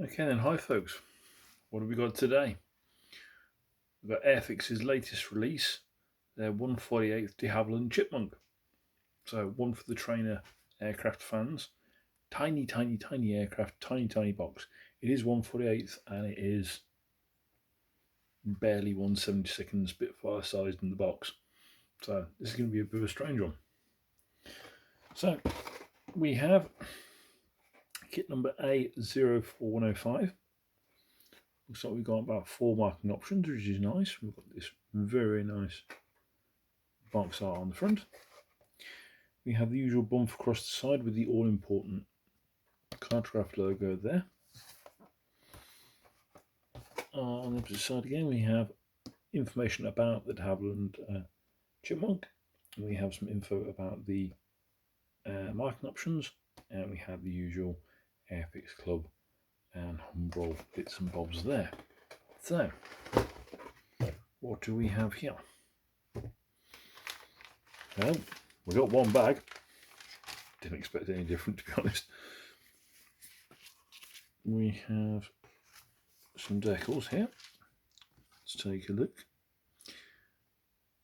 Okay then, hi folks. What have we got today? We've got Airfix's latest release, their 148th DeHavilland Chipmunk. So one for the trainer aircraft fans. Tiny, tiny, tiny aircraft, tiny, tiny box. It is 148th and it is barely 1/72 Spitfire sized in the box. So this is going to be a bit of a strange one. So we have kit number A04105. Looks like we've got about 4 marking options, which is nice. We've got this very nice box art on the front. We have the usual bump across the side with the all-important Cartograph logo there. On the opposite side again, we have information about the DeHavilland Chipmunk. We have some info about the marking options, and we have the usual Airfix Club and Humbrol bits and bobs there. So, what do we have here? Well, we got one bag. Didn't expect any different, to be honest. We have some decals here. Let's take a look.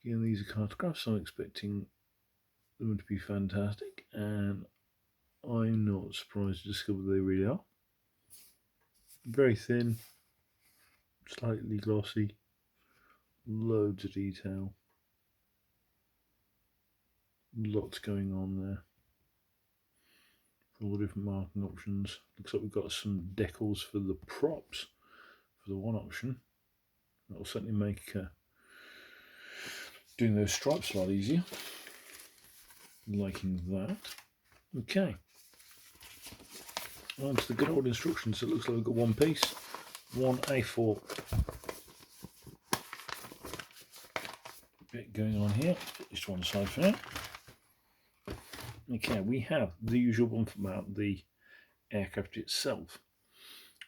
Again, these are cartographs. I'm expecting them to be fantastic, and I'm not surprised to discover they really are. Very thin, slightly glossy, loads of detail, lots going on there. All the different marking options. Looks like we've got some decals for the props for the one option. That'll certainly make doing those stripes a lot easier. Liking that. Okay. On to the good old instructions. It looks like we've got one piece, one A4 bit going on here. Put this to one side for now. Okay, we have the usual one about the aircraft itself.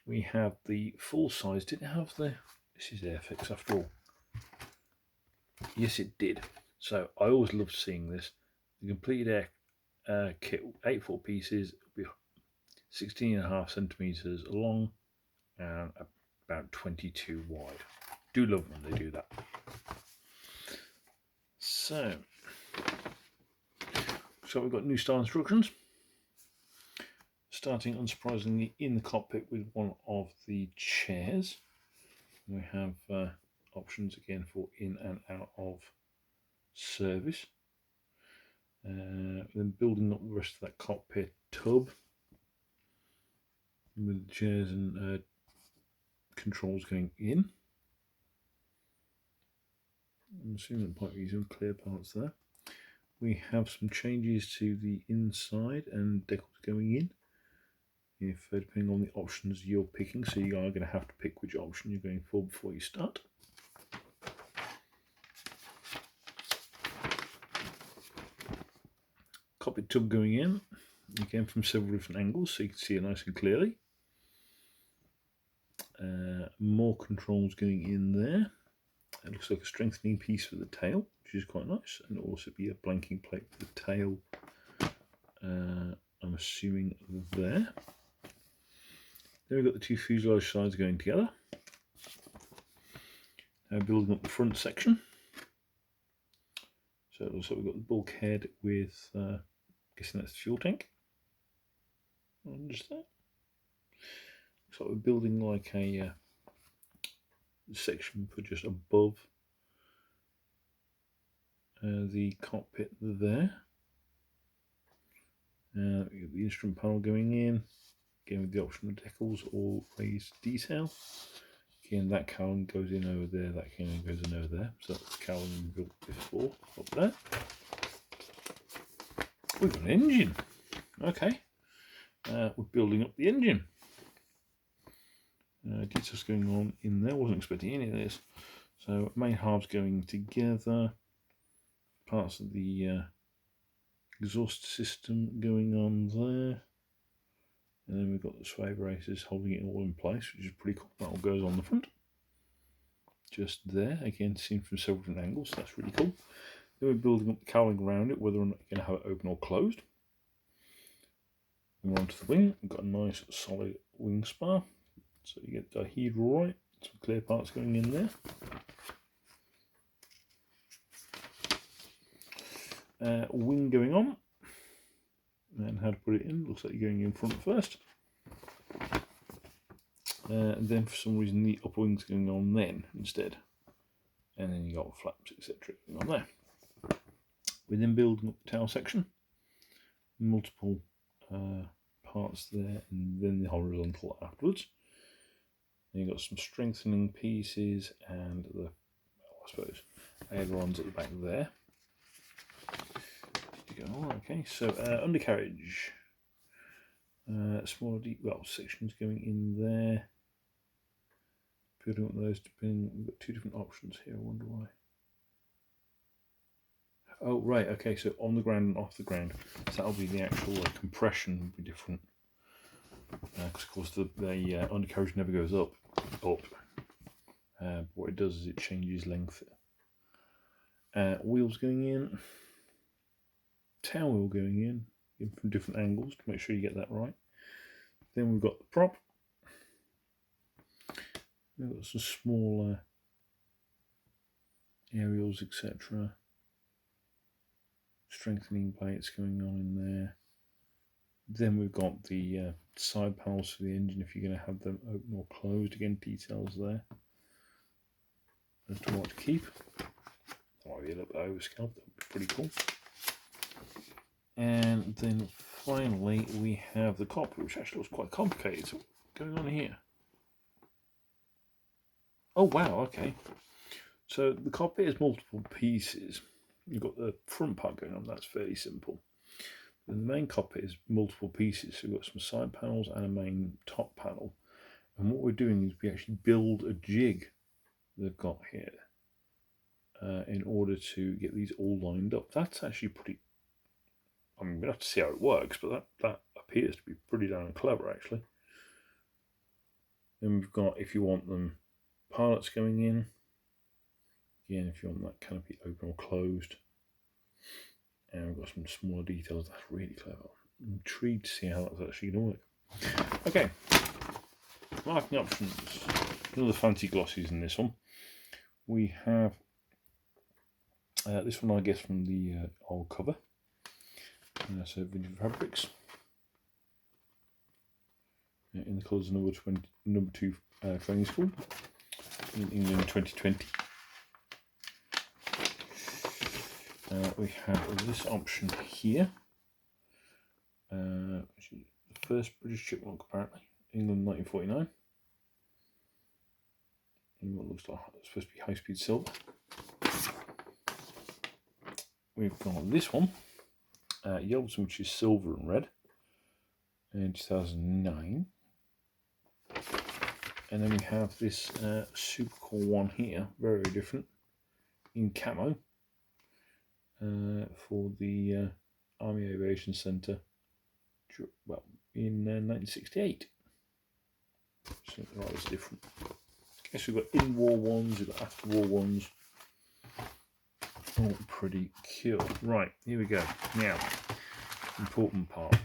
We have the full size. Did it have the... This is Airfix after all. Yes, it did. So I always loved seeing this. The completed air kit, 8 pieces, will be 16.5 centimeters long and about 22 wide. Do love when they do that. So we've got new style instructions. Starting unsurprisingly in the cockpit with one of the chairs. We have options again for in and out of service. Then building up the rest of that cockpit tub with the chairs and controls going in. I'm assuming there might be some clear parts there. We have some changes to the inside and decals going in. If depending on the options you're picking, so you are going to have to pick which option you're going for before you start. Cockpit tub going in, again from several different angles, so you can see it nice and clearly. More controls going in there. It looks like a strengthening piece for the tail, which is quite nice, and also be a blanking plate for the tail. I'm assuming there. Then we've got the two fuselage sides going together. Now building up the front section. So it looks like we've got the bulkhead with, guessing that's the fuel tank. Just that. Looks like we're building like a section for just above the cockpit there. We've got the instrument panel going in. Again with the optional decals or raised detail. Again, that cowling goes in over there, that cowling goes in over there. So that's the cowling we built before, up there. We've got an engine. Okay. We're building up the engine. Details going on in there, wasn't expecting any of this. So main halves going together. Parts of the exhaust system going on there. And then we've got the sway braces holding it all in place, which is pretty cool. That all goes on the front. Just there, again seen from several different angles, so that's really cool. Then we're building up the cowling around it, whether or not you're going to have it open or closed. And we're onto the wing. We've got a nice solid wing spar. So you get DeHavilland, some clear parts going in there. Wing going on, and how to put it in. Looks like you're going in front first. And then for some reason the upper wing's going on then instead. And then you got flaps, etc. going on there. We're then building up the tail section. Multiple parts there, and then the horizontal afterwards. Then you've got some strengthening pieces and the, well, I suppose, ailerons at the back there. Okay, so undercarriage. Smaller, sections going in there. Building up those, depending, we've got two different options here. I wonder why. Oh, right, okay, so on the ground and off the ground. So that'll be the actual compression will be different. Because, of course, the undercarriage never goes up. What it does is it changes length. Wheels going in. Tail wheel going in from different angles to make sure you get that right. Then we've got the prop. We've got some smaller aerials, etc. Strengthening plates going on in there. Then we've got the side panels for the engine if you're going to have them open or closed. Again, details there as to what to keep. That might be a little bit overscaled, that would be pretty cool. And then finally we have the cockpit, which actually looks quite complicated. So what's going on here? Oh wow, okay. So the cockpit is multiple pieces. You've got the front part going on, that's fairly simple. And the main cockpit is multiple pieces. So we've got some side panels and a main top panel. And what we're doing is we actually build a jig they've got here in order to get these all lined up. That's actually pretty, I mean, we'll have to see how it works, but that appears to be pretty darn clever, actually. Then we've got, if you want them, pilots going in. Again, if you want that canopy open or closed. And we've got some smaller details. That's really clever. I'm intrigued to see how that's actually going to work. Okay, marking options. Another fancy glossies in this one. We have this one, I guess, from the old cover. So vintage fabrics in the colours number 2 training school in England 2020. We have this option here, which is the first British Chipmunk apparently, England 1949. In what looks like it's supposed to be high-speed silver. We've got this one. Yelverton, which is silver and red, in 2009. And then we have this super cool one here, very different, in camo, for the Army Aviation Centre, well, in 1968. So that was different. Okay, so we've got in-war ones, we've got after-war ones. All pretty cool. Right, here we go. Now, important part.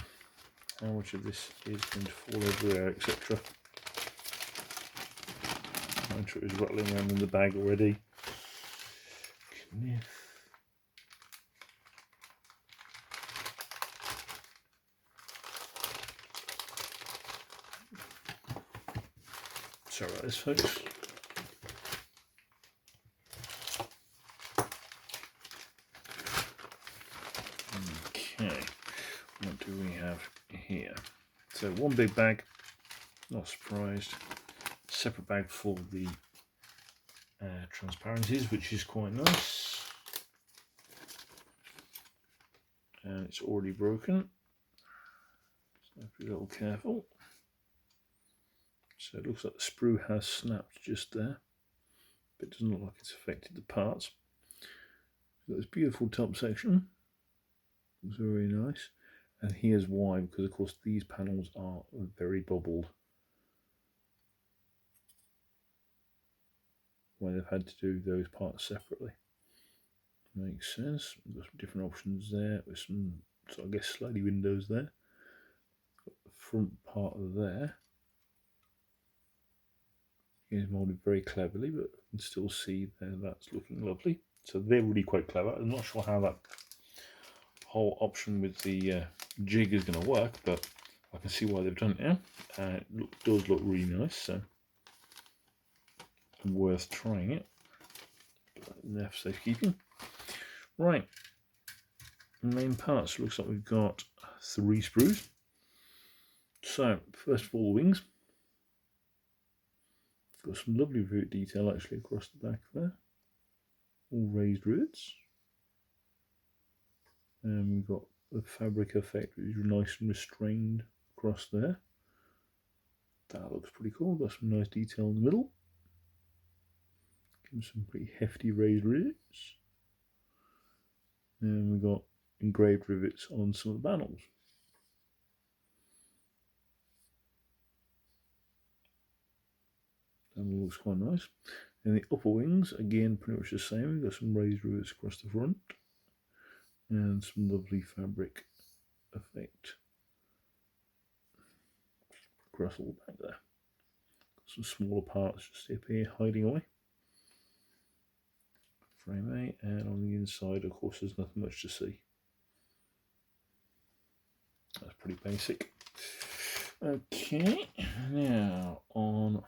How much of this is going to fall everywhere, etc. I'm sure it's rattling around in the bag already. Sorry about this, folks. Okay, what do we have here? So one big bag, not surprised. Separate bag for the transparencies, which is quite nice. And it's already broken, so have to be a little careful. So it looks like the sprue has snapped just there, but it doesn't look like it's affected the parts. We've got this beautiful top section. Looks very nice. And here's why, because of course these panels are very bubbled. Why they've had to do those parts separately. Makes sense. We've got some different options there with some, so I guess, slidey windows there. Got the front part there. It's moulded very cleverly, but you can still see there that's looking lovely. So they're really quite clever. I'm not sure how that whole option with the jig is going to work, but I can see why they've done it now. It does look really nice, so worth trying it. There for safekeeping. Right, main parts. Looks like we've got 3 sprues. So first of all, the wings. Got some lovely rivet detail actually across the back there. All raised rivets. And we've got the fabric effect, which is nice and restrained across there. That looks pretty cool. Got some nice detail in the middle. Give some pretty hefty raised rivets. And we've got engraved rivets on some of the panels. That looks quite nice. And the upper wings, again, pretty much the same. We've got some raised rivets across the front. And some lovely fabric effect across all the back there. Got some smaller parts just up here hiding away. Frame A, and on the inside, of course, there's nothing much to see. That's pretty basic. Okay, now on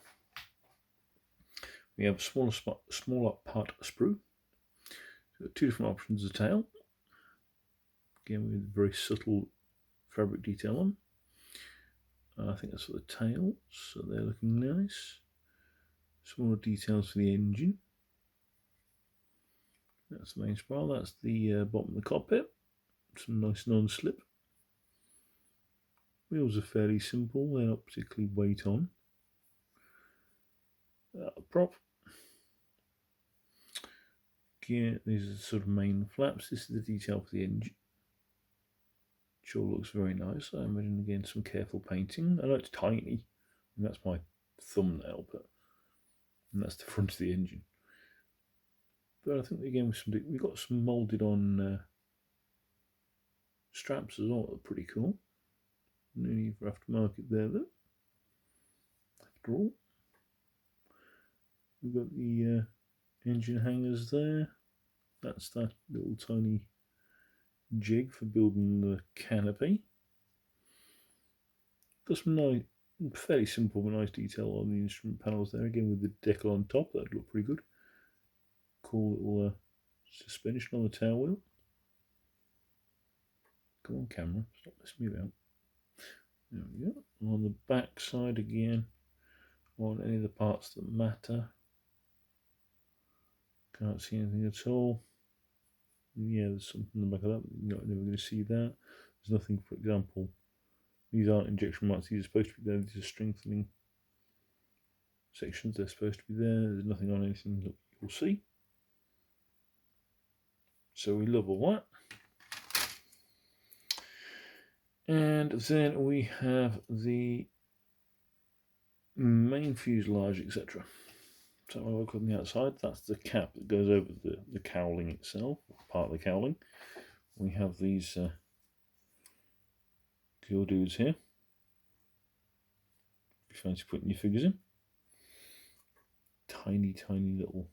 we have a smaller part sprue. So 2 different options of tail. Again, with very subtle fabric detail on. I think that's for the tails, so they're looking nice. Smaller details for the engine. That's the main spiral. That's the bottom of the cockpit. Some nice non-slip. Wheels are fairly simple. They're not particularly weight on. Prop. Again, these are the sort of main flaps. This is the detail for the engine. Sure looks very nice. I imagine again some careful painting. I know it's tiny, and that's my thumbnail, and that's the front of the engine. But I think again we've got some moulded on straps as well. They're pretty cool. No need for aftermarket there though. After all, we've got the engine hangers there. That's that little tiny jig for building the canopy. Got some nice, fairly simple but nice detail on the instrument panels there. Again with the decal on top, that'd look pretty good. Cool little suspension on the tail wheel. Come on, camera, stop messing me about. There we go. On the back side again, on any of the parts that matter. Can't see anything at all. Yeah, there's something in the back of that. You're never going to see that. There's nothing, for example, these aren't injection marks. These are supposed to be there. These are strengthening sections. They're supposed to be there. There's nothing on anything that you'll see. So we love all that. And then we have the main fuselage, etc. So I look on the outside, that's the cap that goes over the cowling itself, part of the cowling. We have these cool dudes here. If you fancy putting your figures in. Tiny, tiny little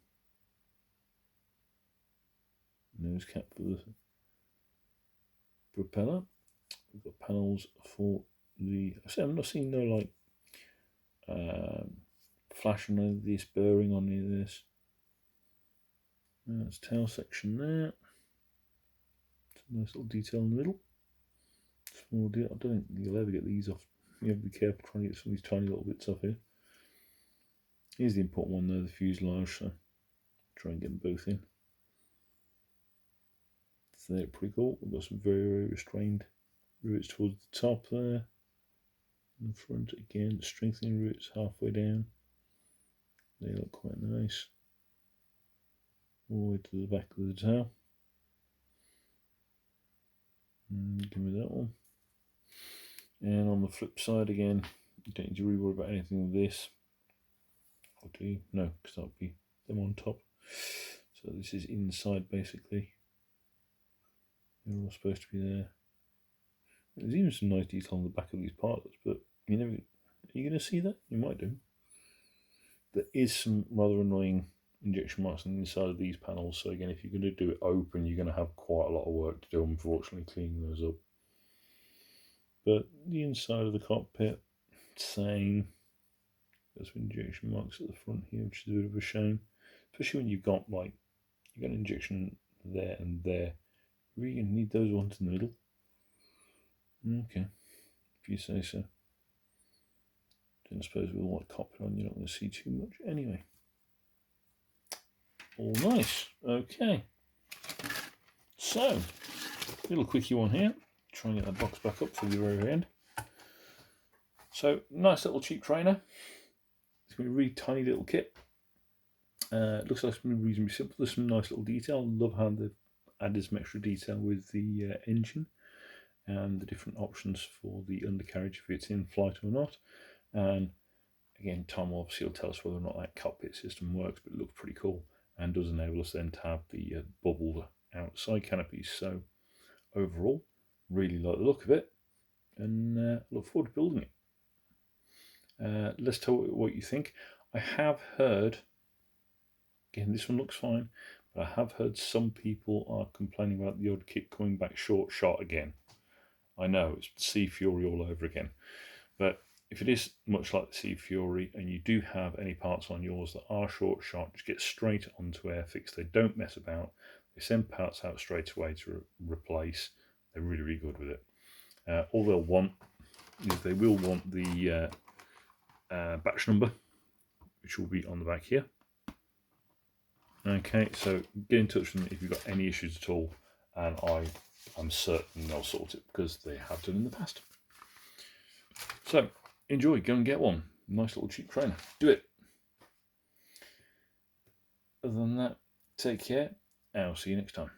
nose cap for the propeller. We've got panels for the. I'm not seeing no like flash on any of this, burring on any of this. That's tail section there. Some nice little detail in the middle. Small deal. I don't think you'll ever get these off. You have to be careful trying to get some of these tiny little bits off here. Here's the important one there, the fuselage. So try and get them both in. So they're pretty cool. We've got some very, very restrained rivets towards the top there. In front again, strengthening rivets halfway down. They look quite nice. All the way to the back of the tail. Give me that one. And on the flip side again, you don't need to really worry about anything with this. Or do you? No, because that'll be them on top. So this is inside basically. They're all supposed to be there. There's even some nice detail on the back of these parts, but you never. Are you going to see that? You might do. there is some rather annoying injection marks on the inside of these panels. So again, if you're going to do it open, you're going to have quite a lot of work to do, unfortunately, cleaning those up. But the inside of the cockpit, same. There's some injection marks at the front here, which is a bit of a shame, especially when you've got an injection there and there. You're really going to need those ones in the middle. Okay, if you say so. Don't suppose with all that copper on, you're not going to see too much anyway. All nice. Okay. So, little quickie one here. Try and get that box back up for the very end. So, nice little cheap trainer. It's going to be a really tiny little kit. Looks like it's going to be reasonably simple. There's some nice little detail. Love how they've added some extra detail with the engine and the different options for the undercarriage if it's in flight or not. And again, Tom obviously will tell us whether or not that cockpit system works, but it looks pretty cool and does enable us then to have the bubbled outside canopies. So overall, really like the look of it and look forward to building it. Let's tell what you think. I have heard, again, this one looks fine, but I have heard some people are complaining about the odd kit coming back short shot again. I know, it's Sea Fury all over again, but if it is much like the Sea Fury and you do have any parts on yours that are short shot, just get straight onto Airfix. They don't mess about. They send parts out straight away to replace. They're really, really good with it. All they'll want is they will want the batch number, which will be on the back here. Okay, so get in touch with them if you've got any issues at all, and I'm certain they'll sort it because they have done in the past. So enjoy, go and get one. Nice little cheap trainer. Do it. Other than that, take care, and I'll see you next time.